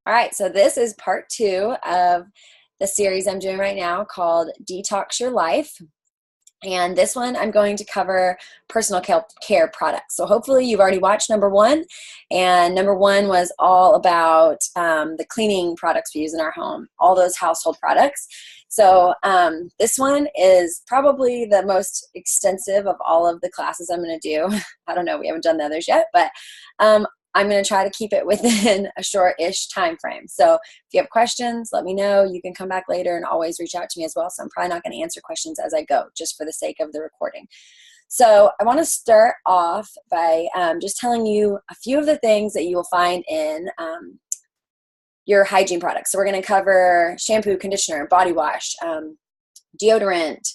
All right, so this is part 2 of the series I'm doing right now called Detox Your Life. And this one, I'm going to cover personal care products. So hopefully you've already watched number 1. And number 1 was all about the cleaning products we use in our home, all those household products. So this one is probably the most extensive of all of the classes I'm going to do. I don't know, we haven't done the others yet, but I'm going to try to keep it within a short-ish time frame. So if you have questions, let me know. You can come back later and always reach out to me as well. So I'm probably not going to answer questions as I go, just for the sake of the recording. So I want to start off by just telling you a few of the things that you will find in your hygiene products. So we're going to cover shampoo, conditioner, body wash, deodorant,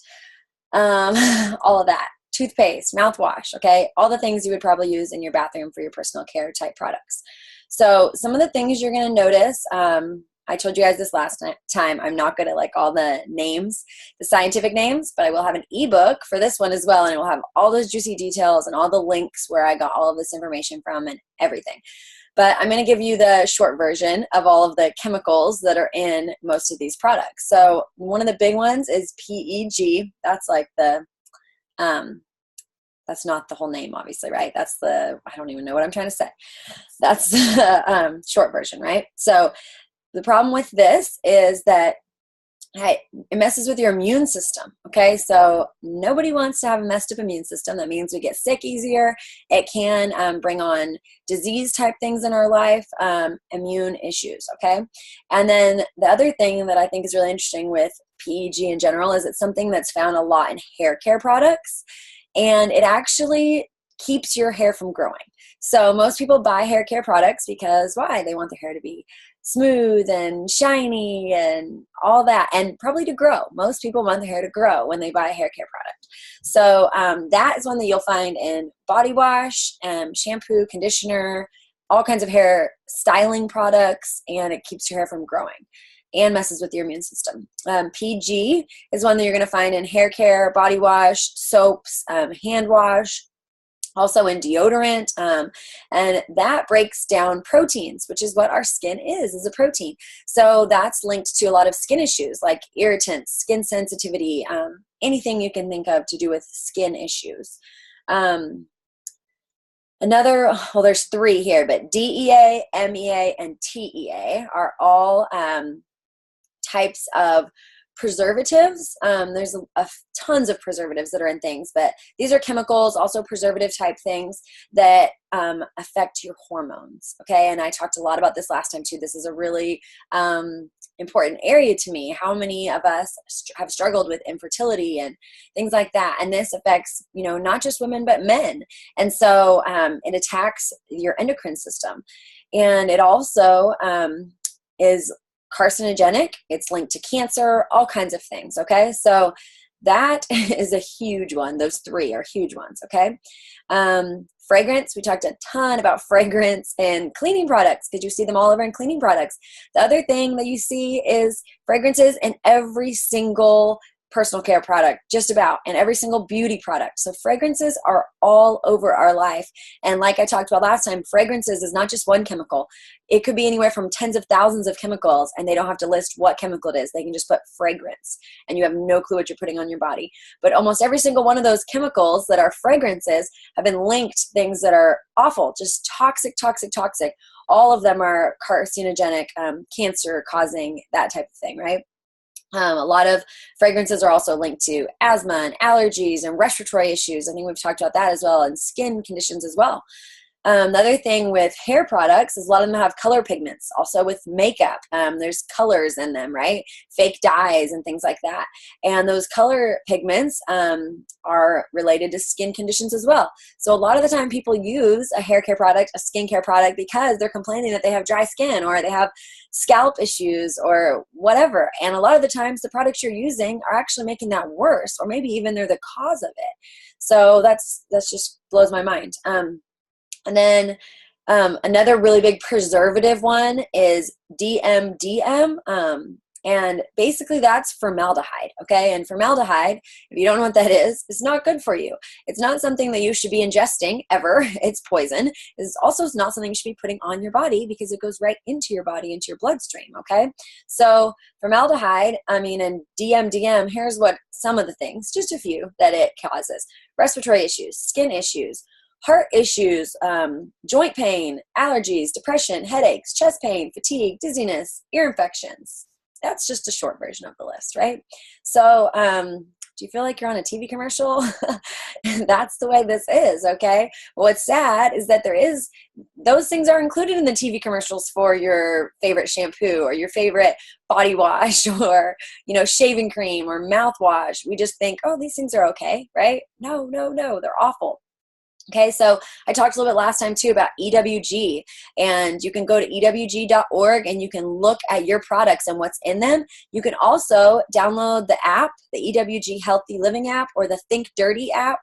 all of that. Toothpaste, mouthwash, okay? All the things you would probably use in your bathroom for your personal care type products. So some of the things you're going to notice, I told you guys this last time, I'm not good at like all the names, the scientific names, but I will have an ebook for this one as well, and it will have all those juicy details and all the links where I got all of this information from and everything. But I'm going to give you the short version of all of the chemicals that are in most of these products. So one of the big ones is PEG. That's like the that's not the whole name, obviously, right? That's the, I don't even know what I'm trying to say. That's the short version, right? So the problem with this is that it messes with your immune system, okay? So nobody wants to have a messed up immune system. That means we get sick easier. It can bring on disease type things in our life, immune issues, okay? And then the other thing that I think is really interesting with PEG in general is it's something that's found a lot in hair care products, and it actually keeps your hair from growing. So most people buy hair care products because why? They want their hair to be smooth and shiny and all that, and probably to grow. Most people want their hair to grow when they buy a hair care product. So that is one that you'll find in body wash, shampoo, conditioner, all kinds of hair styling products, and it keeps your hair from growing and messes with your immune system. PG is one that you're going to find in hair care, body wash, soaps, hand wash, also in deodorant, and that breaks down proteins, which is what our skin is a protein. So that's linked to a lot of skin issues like irritants, skin sensitivity, anything you can think of to do with skin issues. There's 3 here, but DEA, MEA, and TEA are all types of preservatives. There's tons of preservatives that are in things, but these are chemicals, also preservative type things that affect your hormones, okay? And I talked a lot about this last time too. This is a really important area to me. How many of us have struggled with infertility and things like that? And this affects, not just women, but men. And so it attacks your endocrine system. And it also is carcinogenic. It's linked to cancer, all kinds of things, okay? So that is a huge one. Those 3 are huge ones, okay? Fragrance, we talked a ton about fragrance and cleaning products because you see them all over in cleaning products. The other thing that you see is fragrances in every single personal care product, just about, and every single beauty product. So fragrances are all over our life. And like I talked about last time, fragrances is not just one chemical. It could be anywhere from tens of thousands of chemicals, and they don't have to list what chemical it is. They can just put fragrance, and you have no clue what you're putting on your body. But almost every single one of those chemicals that are fragrances have been linked to things that are awful, just toxic, toxic, toxic. All of them are carcinogenic, cancer causing, that type of thing, right? A lot of fragrances are also linked to asthma and allergies and respiratory issues. I think we've talked about that as well, and skin conditions as well. The other thing with hair products is a lot of them have color pigments. Also with makeup, there's colors in them, right? Fake dyes and things like that. And those color pigments are related to skin conditions as well. So a lot of the time people use a hair care product, a skincare product, because they're complaining that they have dry skin or they have scalp issues or whatever. And a lot of the times the products you're using are actually making that worse, or maybe even they're the cause of it. So that's just blows my mind. And then another really big preservative one is DMDM, And basically that's formaldehyde, okay? And formaldehyde, if you don't know what that is, it's not good for you. It's not something that you should be ingesting ever. It's poison. It's also not something you should be putting on your body because it goes right into your body, into your bloodstream, okay? So formaldehyde, and DMDM, here's what some of the things, just a few, that it causes. Respiratory issues, skin issues, heart issues, joint pain, allergies, depression, headaches, chest pain, fatigue, dizziness, ear infections. That's just a short version of the list, right? So do you feel like you're on a TV commercial? That's the way this is, okay? What's sad is that those things are included in the TV commercials for your favorite shampoo or your favorite body wash or, shaving cream or mouthwash. We just think, oh, these things are okay, right? No, they're awful. Okay, so I talked a little bit last time too about EWG, and you can go to ewg.org and you can look at your products and what's in them. You can also download the app, the EWG Healthy Living app or the Think Dirty app,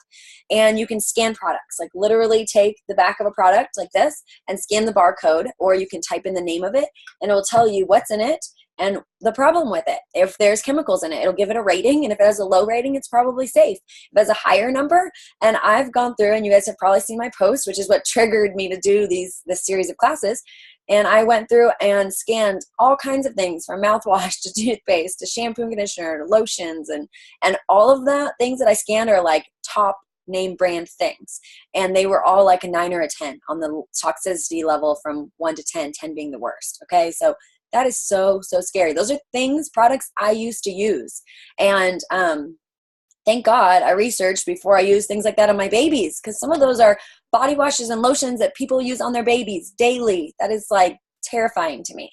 and you can scan products, like literally take the back of a product like this and scan the barcode, or you can type in the name of it and it will tell you what's in it and the problem with it. If there's chemicals in it, it'll give it a rating, and if it has a low rating, it's probably safe. If it has a higher number, and I've gone through, and you guys have probably seen my post, which is what triggered me to do this series of classes, and I went through and scanned all kinds of things from mouthwash to toothpaste to shampoo and conditioner to lotions, and all of the things that I scanned are like top name brand things, and they were all like a 9 or a 10 on the toxicity level from 1 to 10, 10 being the worst. Okay, so that is so scary. Those are products I used to use. And thank God I researched before I used things like that on my babies, because some of those are body washes and lotions that people use on their babies daily. That is like terrifying to me.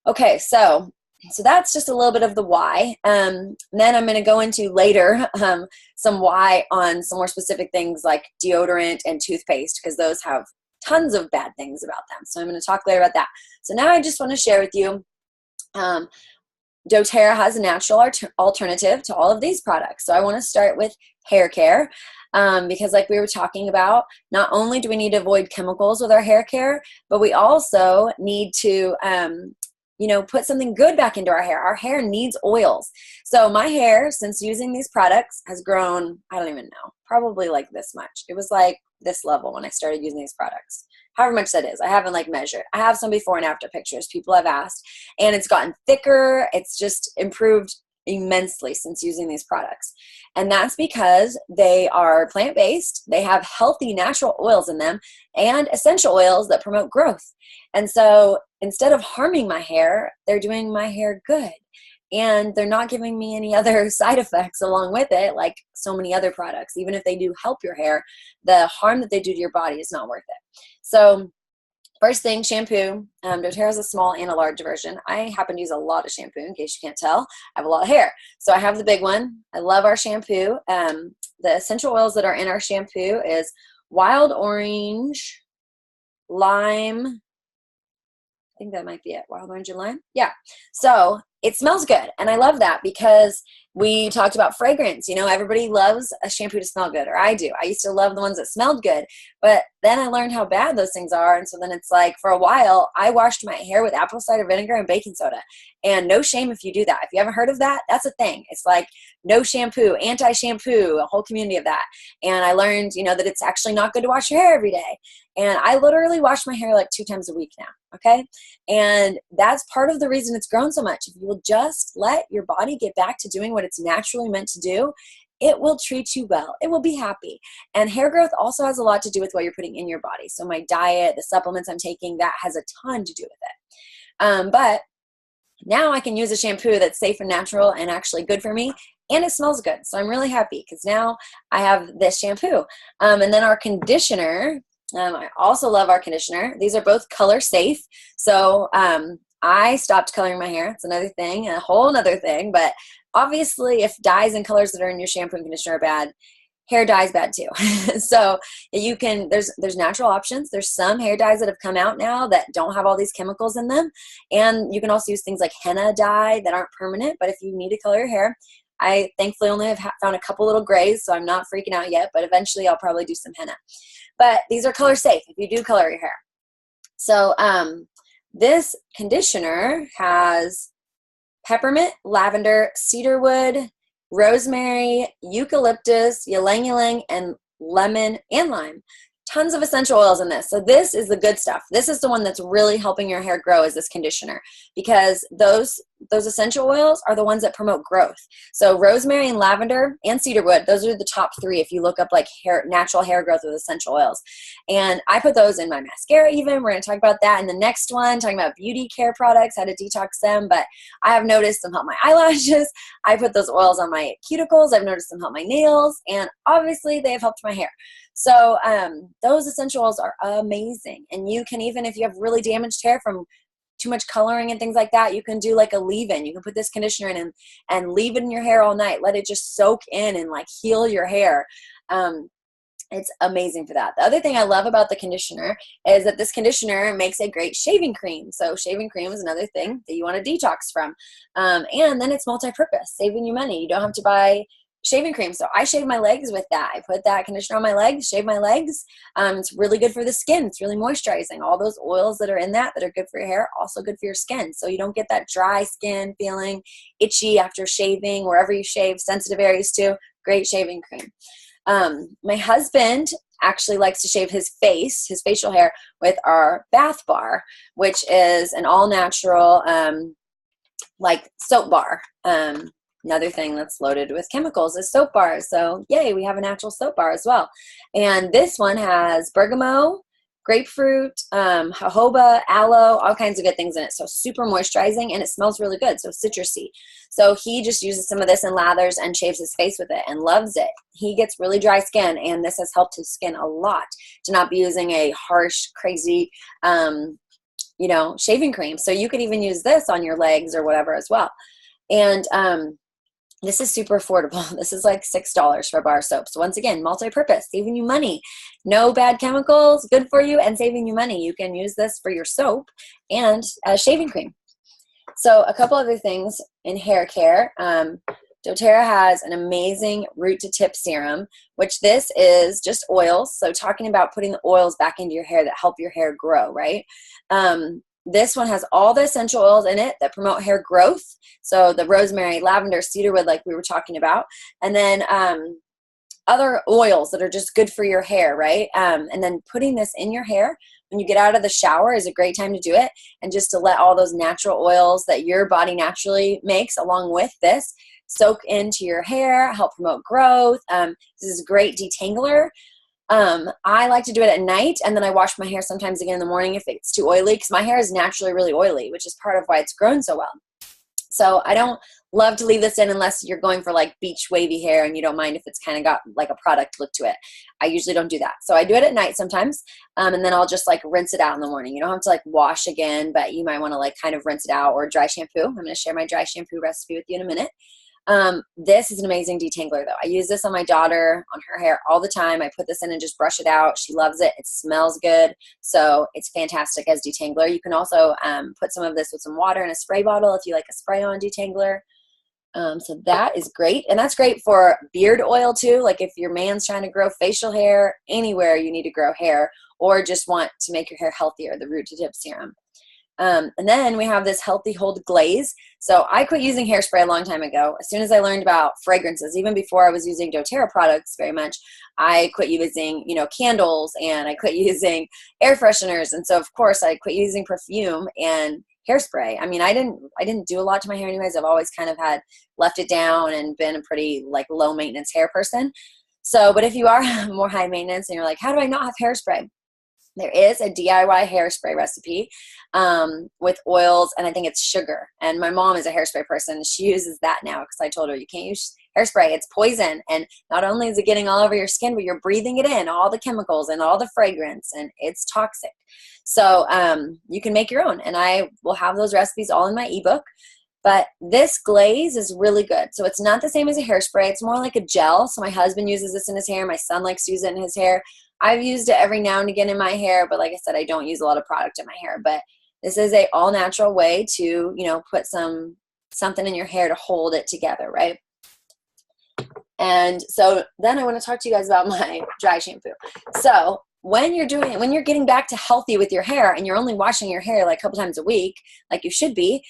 Okay, so that's just a little bit of the why. Then I'm going to go into later some why on some more specific things like deodorant and toothpaste, because those have tons of bad things about them. So I'm going to talk later about that. So now I just want to share with you, doTERRA has a natural alternative to all of these products. So I want to start with hair care, because like we were talking about, not only do we need to avoid chemicals with our hair care, but we also need to put something good back into our hair. Our hair needs oils. So my hair, since using these products, has grown, I don't even know, probably like this much. It was like this level when I started using these products. However much that is. I haven't measured. I have some before and after pictures. People have asked. And it's gotten thicker. It's just improved immensely since using these products. And that's because they are plant-based. They have healthy natural oils in them and essential oils that promote growth. And so instead of harming my hair, they're doing my hair good. And they're not giving me any other side effects along with it, like so many other products. Even if they do help your hair, the harm that they do to your body is not worth it. So first thing, shampoo. doTERRA has a small and a large version. I happen to use a lot of shampoo, in case you can't tell. I have a lot of hair. So I have the big one. I love our shampoo. The essential oils that are in our shampoo is wild orange, lime. I think that might be it. Wild orange and lime. Yeah. So it smells good. And I love that because we talked about fragrance. Everybody loves a shampoo to smell good, or I do. I used to love the ones that smelled good, but then I learned how bad those things are. And so then it's like, for a while, I washed my hair with apple cider vinegar and baking soda. And no shame if you do that. If you haven't heard of that, that's a thing. It's like no shampoo, anti-shampoo, a whole community of that. And I learned, that it's actually not good to wash your hair every day. And I literally wash my hair like 2 times a week now. Okay. And that's part of the reason it's grown so much. If you will just let your body get back to doing what it's naturally meant to do, it will treat you well. It will be happy. And hair growth also has a lot to do with what you're putting in your body. So my diet, the supplements I'm taking, that has a ton to do with it. But now I can use a shampoo that's safe and natural and actually good for me. And it smells good. So I'm really happy because now I have this shampoo. And then our conditioner, I also love our conditioner. These are both color safe. So I stopped coloring my hair. It's another thing, a whole other thing. But obviously, if dyes and colors that are in your shampoo and conditioner are bad, hair dye is bad too. So you can, there's natural options. There's some hair dyes that have come out now that don't have all these chemicals in them. And you can also use things like henna dye that aren't permanent. But if you need to color your hair, I thankfully only have found a couple little grays, so I'm not freaking out yet. But eventually, I'll probably do some henna. But these are color safe if you do color your hair. So this conditioner has peppermint, lavender, cedarwood, rosemary, eucalyptus, ylang ylang, and lemon and lime. Tons of essential oils in this. So this is the good stuff. This is the one that's really helping your hair grow, is this conditioner, because those essential oils are the ones that promote growth. So rosemary and lavender and cedarwood, those are the top 3 if you look up like natural hair growth with essential oils. And I put those in my mascara even. We're going to talk about that in the next one, talking about beauty care products, how to detox them. But I have noticed them help my eyelashes. I put those oils on my cuticles. I've noticed them help my nails. And obviously they have helped my hair. So those essential oils are amazing. And you can, even if you have really damaged hair from too much coloring and things like that, you can do like a leave-in. You can put this conditioner in and leave it in your hair all night. Let it just soak in and like heal your hair. It's amazing for that. The other thing I love about the conditioner is that this conditioner makes a great shaving cream. So shaving cream is another thing that you want to detox from. And then it's multi-purpose, saving you money. You don't have to buy shaving cream. So I shave my legs with that. I put that conditioner on my legs, shave my legs. It's really good for the skin. It's really moisturizing. All those oils that are in that are good for your hair, also good for your skin. So you don't get that dry skin feeling, itchy after shaving, wherever you shave, sensitive areas too. Great shaving cream. My husband actually likes to shave his face, his facial hair, with our bath bar, which is an all-natural like soap bar. Another thing that's loaded with chemicals is soap bars. So yay, we have a natural soap bar as well. And this one has bergamot, grapefruit, jojoba, aloe, all kinds of good things in it. So super moisturizing, and it smells really good. So citrusy. So he just uses some of this and lathers and shaves his face with it and loves it. He gets really dry skin, and this has helped his skin a lot to not be using a harsh, crazy, shaving cream. So you could even use this on your legs or whatever as well. And this is super affordable. This is like $6 for a bar of soap. So once again, multi-purpose, saving you money. No bad chemicals, good for you, and saving you money. You can use this for your soap and shaving cream. So a couple other things in hair care. doTERRA has an amazing root to tip serum, which this is just oils. So talking about putting the oils back into your hair that help your hair grow, right? This one has all the essential oils in it that promote hair growth. So the rosemary, lavender, cedarwood, like we were talking about. And then other oils that are just good for your hair, right? And then putting this in your hair when you get out of the shower is a great time to do it. And just to let all those natural oils that your body naturally makes along with this soak into your hair, help promote growth. This is a great detangler. I like to do it at night, and then I wash my hair sometimes again in the morning if it's too oily, because my hair is naturally really oily, which is part of why it's grown so well. So I don't love to leave this in unless you're going for like beach wavy hair and you don't mind if it's kind of got like a product look to it. I usually don't do that. So I do it at night sometimes, and then I'll just like rinse it out in the morning. You don't have to like wash again, but you might want to like kind of rinse it out, or dry shampoo. I'm going to share my dry shampoo recipe with you in a minute. This is an amazing detangler though. I use this on my daughter, on her hair all the time. I put this in and just brush it out. She loves it. It smells good. So it's fantastic as detangler. You can also put some of this with some water in a spray bottle if you like a spray on detangler. So that is great. And that's great for beard oil too. Like if your man's trying to grow facial hair, anywhere you need to grow hair, or just want to make your hair healthier, the root to tip serum. And then we have this Healthy Hold Glaze. So I quit using hairspray a long time ago. As soon as I learned about fragrances, even before I was using doTERRA products very much, I quit using, candles, and I quit using air fresheners. And so of course I quit using perfume and hairspray. I mean, I didn't do a lot to my hair anyways. I've always kind of left it down and been a pretty like low maintenance hair person. So, but if you are more high maintenance and you're like, how do I not have hairspray? There is a DIY hairspray recipe with oils, and I think it's sugar. And my mom is a hairspray person. She uses that now because I told her you can't use hairspray. It's poison. And not only is it getting all over your skin, but you're breathing it in, all the chemicals and all the fragrance, and it's toxic. So you can make your own. And I will have those recipes all in my ebook. But this glaze is really good. So it's not the same as a hairspray. It's more like a gel. So my husband uses this in his hair. My son likes to use it in his hair. I've used it every now and again in my hair, but like I said, I don't use a lot of product in my hair. But this is a all natural way to, put something in your hair to hold it together, right? And so then I want to talk to you guys about my dry shampoo. So when you're getting back to healthy with your hair and you're only washing your hair like a couple times a week, like you should be,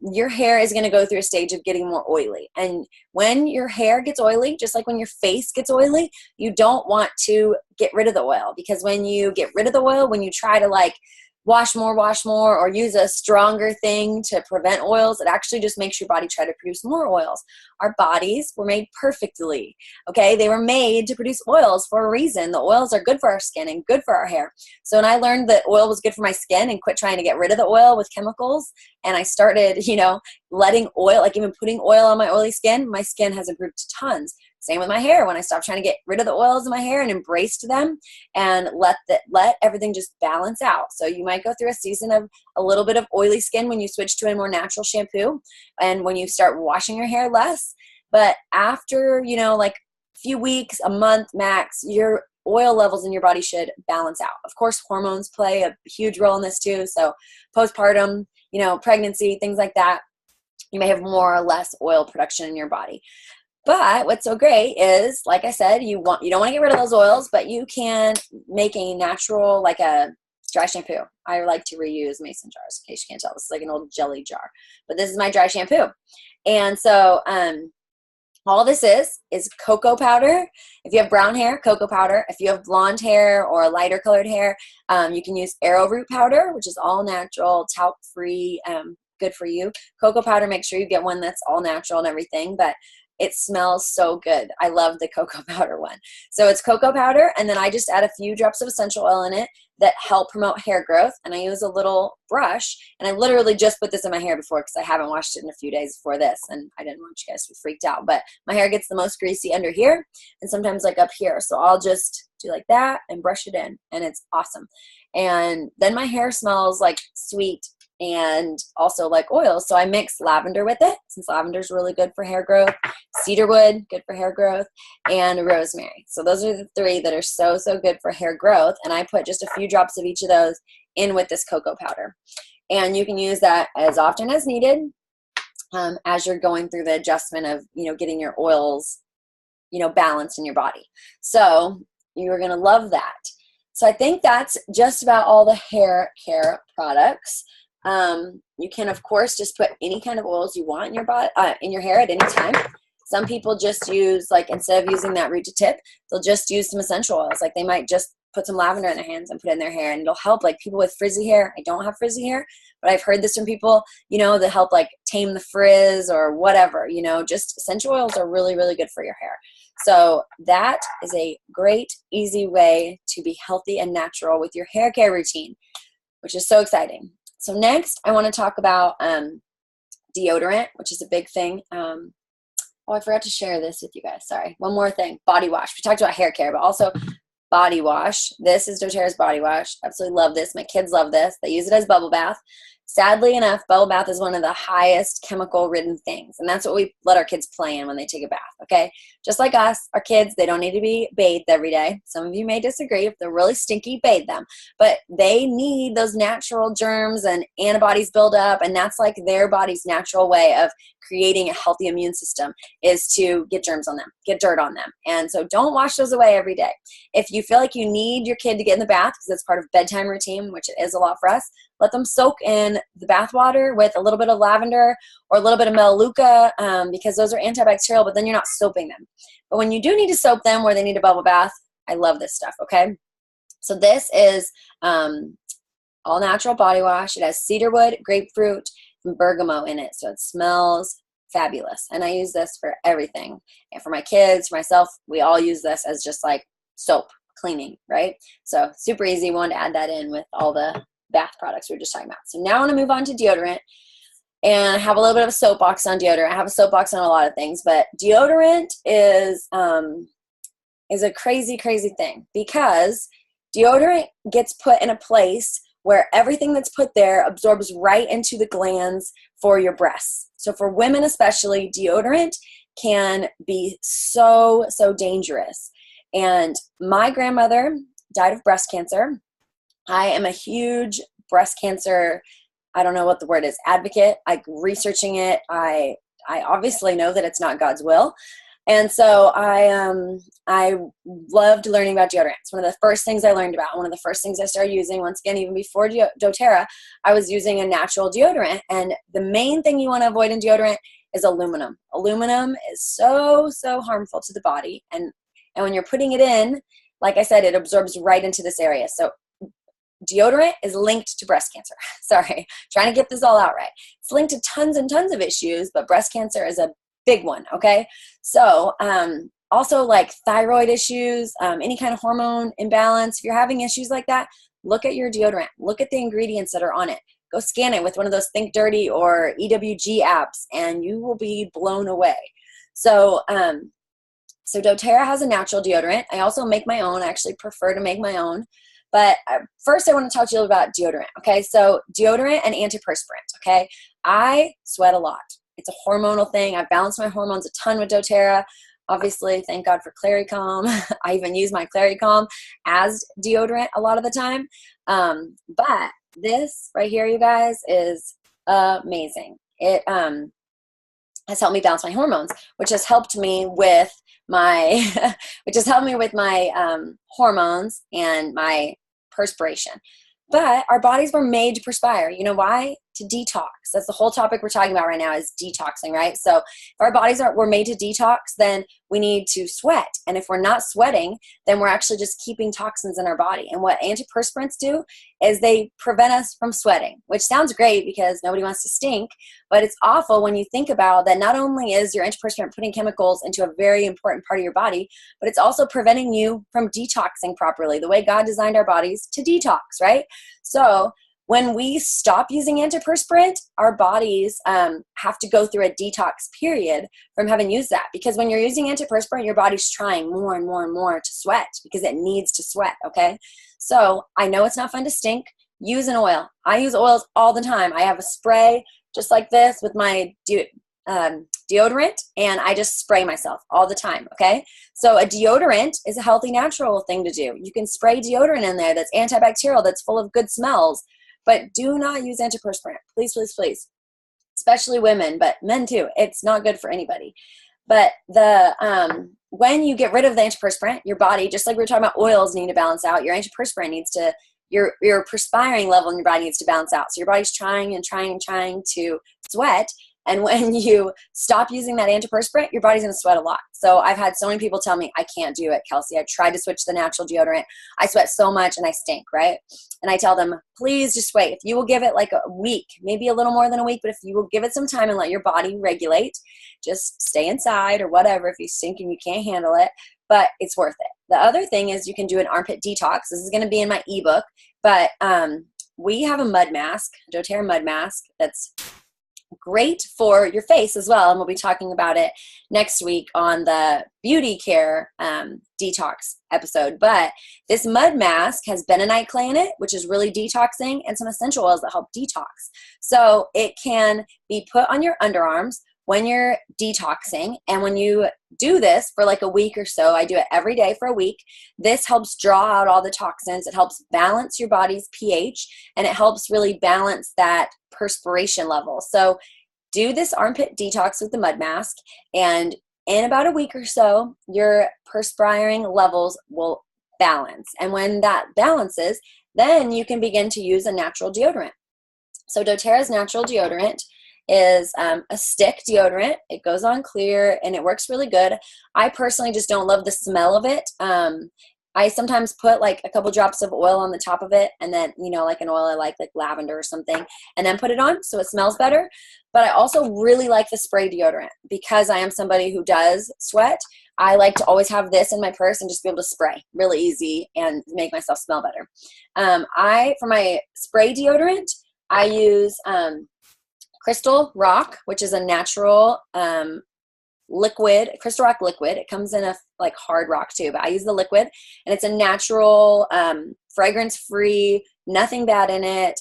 your hair is going to go through a stage of getting more oily. And when your hair gets oily, just like when your face gets oily, you don't want to get rid of the oil, because when you get rid of the oil, when you try to like wash more, or use a stronger thing to prevent oils, it actually just makes your body try to produce more oils. Our bodies were made perfectly, okay? They were made to produce oils for a reason. The oils are good for our skin and good for our hair. So when I learned that oil was good for my skin and quit trying to get rid of the oil with chemicals, and I started, letting oil, like even putting oil on my oily skin, my skin has improved tons. Same with my hair. When I stopped trying to get rid of the oils in my hair and embraced them and let everything just balance out. So you might go through a season of a little bit of oily skin when you switch to a more natural shampoo and when you start washing your hair less. But after, like a few weeks, a month max, your oil levels in your body should balance out. Of course, hormones play a huge role in this too. So postpartum, pregnancy, things like that, you may have more or less oil production in your body. But what's so great is, like I said, you don't want to get rid of those oils, but you can make a natural, like a dry shampoo. I like to reuse mason jars, in case you can't tell. This is like an old jelly jar, but this is my dry shampoo. And so all this is cocoa powder. If you have brown hair, cocoa powder. If you have blonde hair or lighter colored hair, you can use arrowroot powder, which is all natural, talc-free, good for you. Cocoa powder, make sure you get one that's all natural and everything, but it smells so good. I love the cocoa powder one. So it's cocoa powder, and then I just add a few drops of essential oil in it that help promote hair growth. And I use a little brush, and I literally just put this in my hair before because I haven't washed it in a few days before this, and I didn't want you guys to be freaked out. But my hair gets the most greasy under here and sometimes like up here. So I'll just do like that and brush it in, and it's awesome. And then my hair smells like sweet and also like oil. So I mix lavender with it, since lavender is really good for hair growth, cedarwood, good for hair growth, and rosemary. So those are the three that are so, so good for hair growth. And I put just a few drops of each of those in with this cocoa powder. And you can use that as often as needed as you're going through the adjustment of, getting your oils, balanced in your body. So you're going to love that. So I think that's just about all the hair care products. You can, of course, just put any kind of oils you want in your body, in your hair at any time. Some people just use, like, instead of using that root to tip, they'll just use some essential oils. Like, they might just put some lavender in their hands and put it in their hair, and it'll help, like, people with frizzy hair. I don't have frizzy hair, but I've heard this from people, that help, like, tame the frizz or whatever, just essential oils are really, really good for your hair. So that is a great, easy way to be healthy and natural with your hair care routine, which is so exciting. So next, I want to talk about deodorant, which is a big thing. I forgot to share this with you guys. Sorry. One more thing. Body wash. We talked about hair care, but also body wash. This is doTERRA's body wash. Absolutely love this. My kids love this. They use it as bubble bath. Sadly enough, bubble bath is one of the highest chemical-ridden things, and that's what we let our kids play in when they take a bath, okay? Just like us, our kids, they don't need to be bathed every day. Some of you may disagree. If they're really stinky, bathe them. But they need those natural germs and antibodies build up, and that's like their body's natural way of creating a healthy immune system, is to get germs on them, get dirt on them. And so don't wash those away every day. If you feel like you need your kid to get in the bath because it's part of bedtime routine, which it is a lot for us, let them soak in the bath water with a little bit of lavender or a little bit of Melaleuca, because those are antibacterial, but then you're not soaping them. But when you do need to soap them where they need a bubble bath, I love this stuff, okay? So this is all natural body wash. It has cedarwood, grapefruit, and bergamot in it, so it smells fabulous. And I use this for everything. And for my kids, for myself, we all use this as just like soap cleaning, right? So super easy. Wanted to add that in with all the bath products we were just talking about. So now I want to move on to deodorant, and I have a little bit of a soapbox on deodorant. I have a soapbox on a lot of things, but deodorant is a crazy, crazy thing, because deodorant gets put in a place where everything that's put there absorbs right into the glands for your breasts. So for women especially, deodorant can be so, so dangerous. And my grandmother died of breast cancer. I am a huge breast cancer, I don't know what the word is, advocate. I'm researching it. I obviously know that it's not God's will. And so I loved learning about deodorant. It's one of the first things I learned about. One of the first things I started using, once again, even before doTERRA, I was using a natural deodorant. And the main thing you want to avoid in deodorant is aluminum. Aluminum is so, so harmful to the body. And when you're putting it in, like I said, it absorbs right into this area. So deodorant is linked to breast cancer. Sorry, trying to get this all out right. It's linked to tons and tons of issues, but breast cancer is a big one, okay? So also like thyroid issues, any kind of hormone imbalance. If you're having issues like that, look at your deodorant. Look at the ingredients that are on it. Go scan it with one of those Think Dirty or EWG apps, and you will be blown away. So doTERRA has a natural deodorant. I also make my own. I actually prefer to make my own. But first I want to talk to you about deodorant, okay? So deodorant and antiperspirant, okay? I sweat a lot. It's a hormonal thing. I balance my hormones a ton with doTERRA. Obviously, thank God for Clarycalm. I even use my Clarycalm as deodorant a lot of the time. But this right here, you guys, is amazing. It has helped me balance my hormones, which has helped me with my hormones and my perspiration. But our bodies were made to perspire. You know why? To detox. That's the whole topic we're talking about right now, is detoxing, right? So if our bodies were made to detox, then we need to sweat. And if we're not sweating, then we're actually just keeping toxins in our body. And what antiperspirants do is they prevent us from sweating, which sounds great because nobody wants to stink, but it's awful when you think about that. Not only is your antiperspirant putting chemicals into a very important part of your body, but it's also preventing you from detoxing properly, the way God designed our bodies to detox, right? So when we stop using antiperspirant, our bodies have to go through a detox period from having used that. Because when you're using antiperspirant, your body's trying more and more and more to sweat because it needs to sweat, okay? So I know it's not fun to stink. Use an oil. I use oils all the time. I have a spray just like this with my deodorant, and I just spray myself all the time, okay? So a deodorant is a healthy, natural thing to do. You can spray deodorant in there that's antibacterial, that's full of good smells. But do not use antiperspirant. Please, please, please. Especially women, but men too. It's not good for anybody. But when you get rid of the antiperspirant, your body, just like we were talking about oils need to balance out, your antiperspirant needs to, your perspiring level in your body needs to balance out. So your body's trying and trying and trying to sweat. And when you stop using that antiperspirant, your body's going to sweat a lot. So I've had so many people tell me, I can't do it, Kelsey. I tried to switch to the natural deodorant. I sweat so much and I stink, right? And I tell them, please just wait. If you will give it like a week, maybe a little more than a week, but if you will give it some time and let your body regulate, just stay inside or whatever if you stink and you can't handle it, but it's worth it. The other thing is you can do an armpit detox. This is going to be in my ebook, but we have a mud mask, doTERRA mud mask, that's great for your face as well, and we'll be talking about it next week on the beauty care detox episode. But this mud mask has bentonite clay in it, which is really detoxing, and some essential oils that help detox. So it can be put on your underarms when you're detoxing, and when you do this for like a week or so, I do it every day for a week, this helps draw out all the toxins. It helps balance your body's pH, and it helps really balance that perspiration level. So do this armpit detox with the mud mask, and in about a week or so, your perspiring levels will balance. And when that balances, then you can begin to use a natural deodorant. So doTERRA's natural deodorant is a stick deodorant. It goes on clear and it works really good. I personally just don't love the smell of it. I sometimes put like a couple drops of oil on the top of it, and then, you know, like an oil I like lavender or something, and then put it on so it smells better. But I also really like the spray deodorant because I am somebody who does sweat. I like to always have this in my purse and just be able to spray really easy and make myself smell better. For my spray deodorant, I use Crystal Rock, which is a natural liquid, Crystal Rock liquid. It comes in a like hard rock too, but I use the liquid, and it's a natural, fragrance-free, nothing bad in it.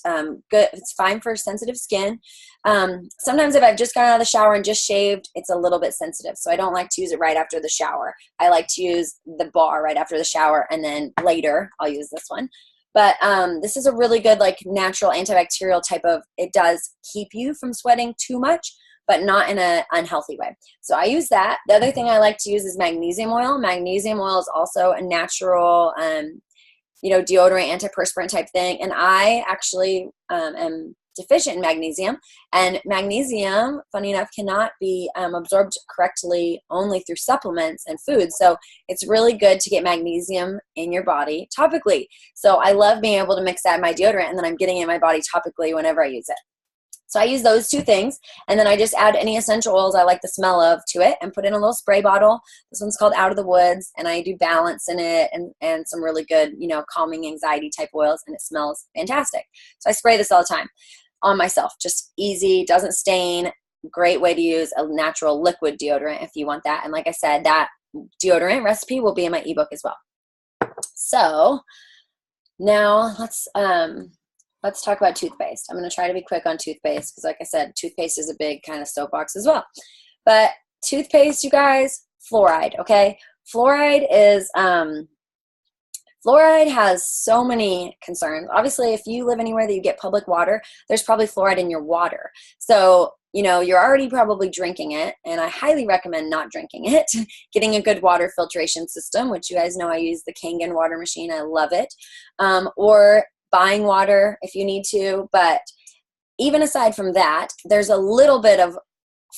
Good. It's fine for sensitive skin. Sometimes if I've just gotten out of the shower and just shaved, it's a little bit sensitive. So I don't like to use it right after the shower. I like to use the bar right after the shower, and then later I'll use this one. But this is a really good, like, natural antibacterial type of, it does keep you from sweating too much, but not in an unhealthy way. So I use that. The other thing I like to use is magnesium oil. Magnesium oil is also a natural, deodorant, antiperspirant type thing. And I actually am deficient in magnesium, and magnesium, funny enough, cannot be absorbed correctly only through supplements and food. So it's really good to get magnesium in your body topically. So I love being able to mix that in my deodorant, and then I'm getting it in my body topically whenever I use it. So I use those two things, and then I just add any essential oils I like the smell of to it and put in a little spray bottle. This one's called Out of the Woods, and I do balance in it and some really good, calming anxiety type oils, and it smells fantastic. So I spray this all the time on myself. Just easy, doesn't stain, great way to use a natural liquid deodorant if you want that. And like I said, that deodorant recipe will be in my ebook as well. So now let's talk about toothpaste. I'm going to try to be quick on toothpaste because, like I said, toothpaste is a big kind of soapbox as well. But toothpaste, you guys, fluoride, okay? Fluoride has so many concerns. Obviously, if you live anywhere that you get public water, there's probably fluoride in your water. So, you're already probably drinking it, and I highly recommend not drinking it. Getting a good water filtration system, which you guys know I use the Kangen water machine. I love it. Or buying water if you need to. But even aside from that, there's a little bit of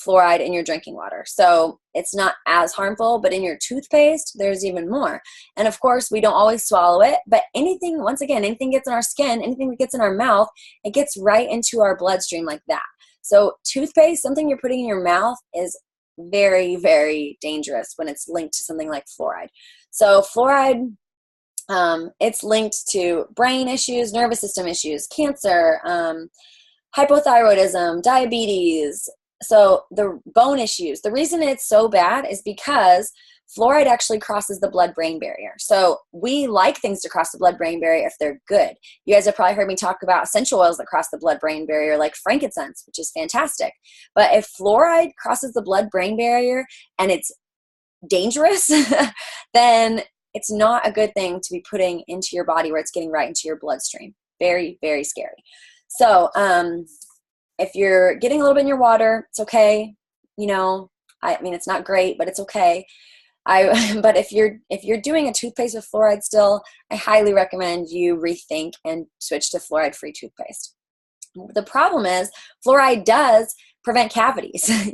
fluoride in your drinking water. So it's not as harmful, but in your toothpaste, there's even more. And of course, we don't always swallow it, but anything gets in our skin, anything that gets in our mouth, it gets right into our bloodstream like that. So toothpaste, something you're putting in your mouth, is very, very dangerous when it's linked to something like fluoride. So fluoride, it's linked to brain issues, nervous system issues, cancer, hypothyroidism, diabetes, so the bone issues. The reason it's so bad is because fluoride actually crosses the blood-brain barrier. So we like things to cross the blood-brain barrier if they're good. You guys have probably heard me talk about essential oils that cross the blood-brain barrier, like frankincense, which is fantastic. But if fluoride crosses the blood-brain barrier and it's dangerous, then it's not a good thing to be putting into your body where it's getting right into your bloodstream. Very, very scary. So if you're getting a little bit in your water, it's okay. It's not great, but it's okay. But if you're doing a toothpaste with fluoride still, I highly recommend you rethink and switch to fluoride-free toothpaste. The problem is fluoride does prevent cavities, and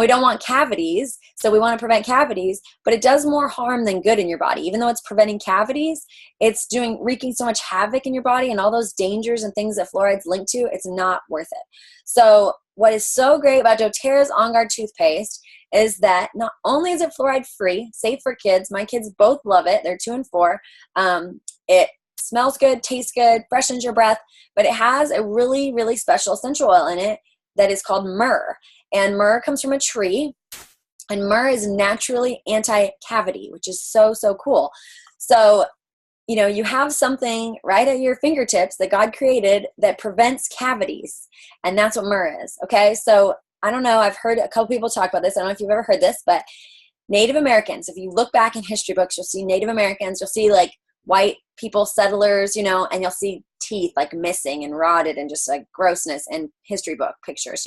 we don't want cavities. So we want to prevent cavities, but it does more harm than good in your body. Even though it's preventing cavities, it's wreaking so much havoc in your body, and all those dangers and things that fluoride's linked to, it's not worth it. So what is so great about doTERRA's On Guard toothpaste is that not only is it fluoride free, safe for kids, my kids both love it. They're 2 and 4. It smells good, tastes good, freshens your breath, but it has a really, really special essential oil in it that is called myrrh. And myrrh comes from a tree, and myrrh is naturally anti-cavity, which is so, so cool. So, you have something right at your fingertips that God created that prevents cavities, and that's what myrrh is, okay? So, I don't know, I've heard a couple people talk about this. I don't know if you've ever heard this, but Native Americans, if you look back in history books, you'll see Native Americans, you'll see like white people, settlers, and you'll see teeth like missing and rotted and just like grossness in history book pictures,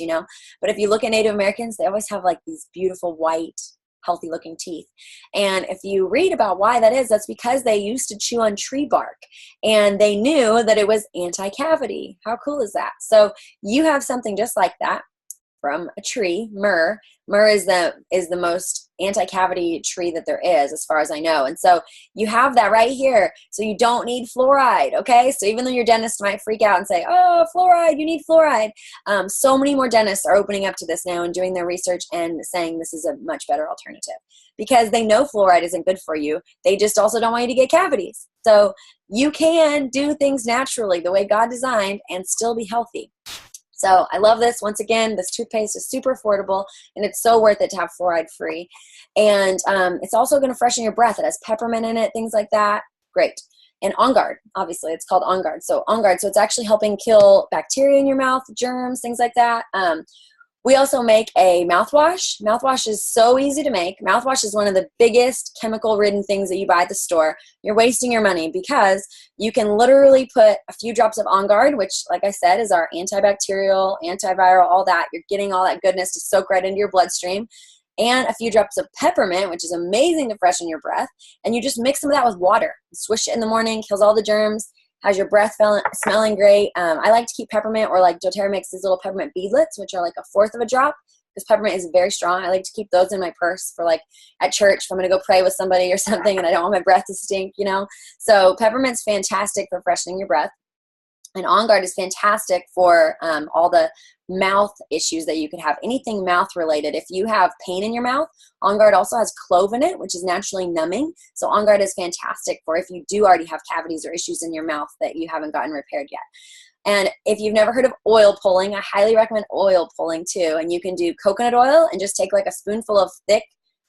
But if you look at Native Americans, they always have like these beautiful white, healthy looking teeth. And if you read about why that is, that's because they used to chew on tree bark and they knew that it was anti-cavity. How cool is that? So you have something just like that from a tree, myrrh. Myrrh is the most anti-cavity tree that there is, as far as I know. And so you have that right here. So you don't need fluoride, okay? So even though your dentist might freak out and say, oh, fluoride, you need fluoride. So many more dentists are opening up to this now and doing their research and saying this is a much better alternative because they know fluoride isn't good for you. They just also don't want you to get cavities. So you can do things naturally the way God designed and still be healthy. So I love this. Once again, this toothpaste is super affordable, and it's so worth it to have fluoride free. And it's also going to freshen your breath. It has peppermint in it, things like that. Great. And On Guard, obviously, it's called On Guard. So On Guard, so it's actually helping kill bacteria in your mouth, germs, things like that. We also make a mouthwash. Mouthwash is so easy to make. Mouthwash is one of the biggest chemical-ridden things that you buy at the store. You're wasting your money because you can literally put a few drops of On Guard, which, like I said, is our antibacterial, antiviral, all that. You're getting all that goodness to soak right into your bloodstream. And a few drops of peppermint, which is amazing to freshen your breath. And you just mix some of that with water. Swish it in the morning, kills all the germs, has your breath smelling great. I like to keep peppermint, or like doTERRA makes these little peppermint beadlets, which are like a fourth of a drop, because peppermint is very strong. I like to keep those in my purse for like at church if I'm going to go pray with somebody or something and I don't want my breath to stink, you know. So peppermint's fantastic for freshening your breath. And On Guard is fantastic for all the mouth issues that you could have, anything mouth related. If you have pain in your mouth, On Guard also has clove in it, which is naturally numbing. So On Guard is fantastic for if you do already have cavities or issues in your mouth that you haven't gotten repaired yet. And if you've never heard of oil pulling, I highly recommend oil pulling too. And you can do coconut oil and just take like a spoonful of thick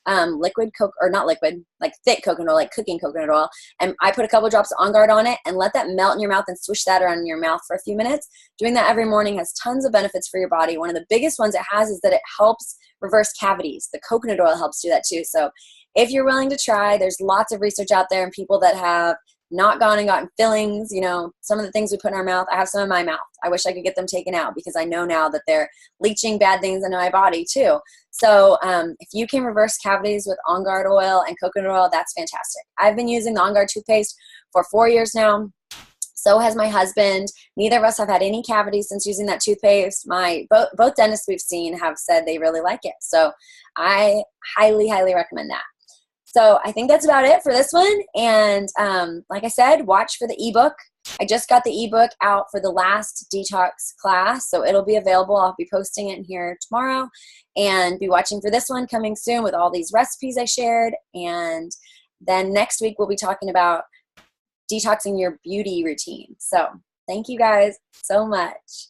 liquid coke, or not liquid, like thick coconut oil, like cooking coconut oil, and I put a couple drops of On Guard on it and let that melt in your mouth and swish that around in your mouth for a few minutes. Doing that every morning has tons of benefits for your body. One of the biggest ones it has is that it helps reverse cavities. The coconut oil helps do that too. So if you're willing to try, there's lots of research out there, and people that have not gone and gotten fillings, you know, some of the things we put in our mouth, I have some in my mouth. I wish I could get them taken out because I know now that they're leaching bad things into my body too. So if you can reverse cavities with On Guard oil and coconut oil, that's fantastic. I've been using the On Guard toothpaste for 4 years now. So has my husband. Neither of us have had any cavities since using that toothpaste. Both dentists we've seen have said they really like it. So I highly, highly recommend that. So I think that's about it for this one. And like I said, watch for the ebook. I just got the ebook out for the last detox class, so it'll be available. I'll be posting it in here tomorrow, and be watching for this one coming soon with all these recipes I shared. And then next week we'll be talking about detoxing your beauty routine. So thank you guys so much.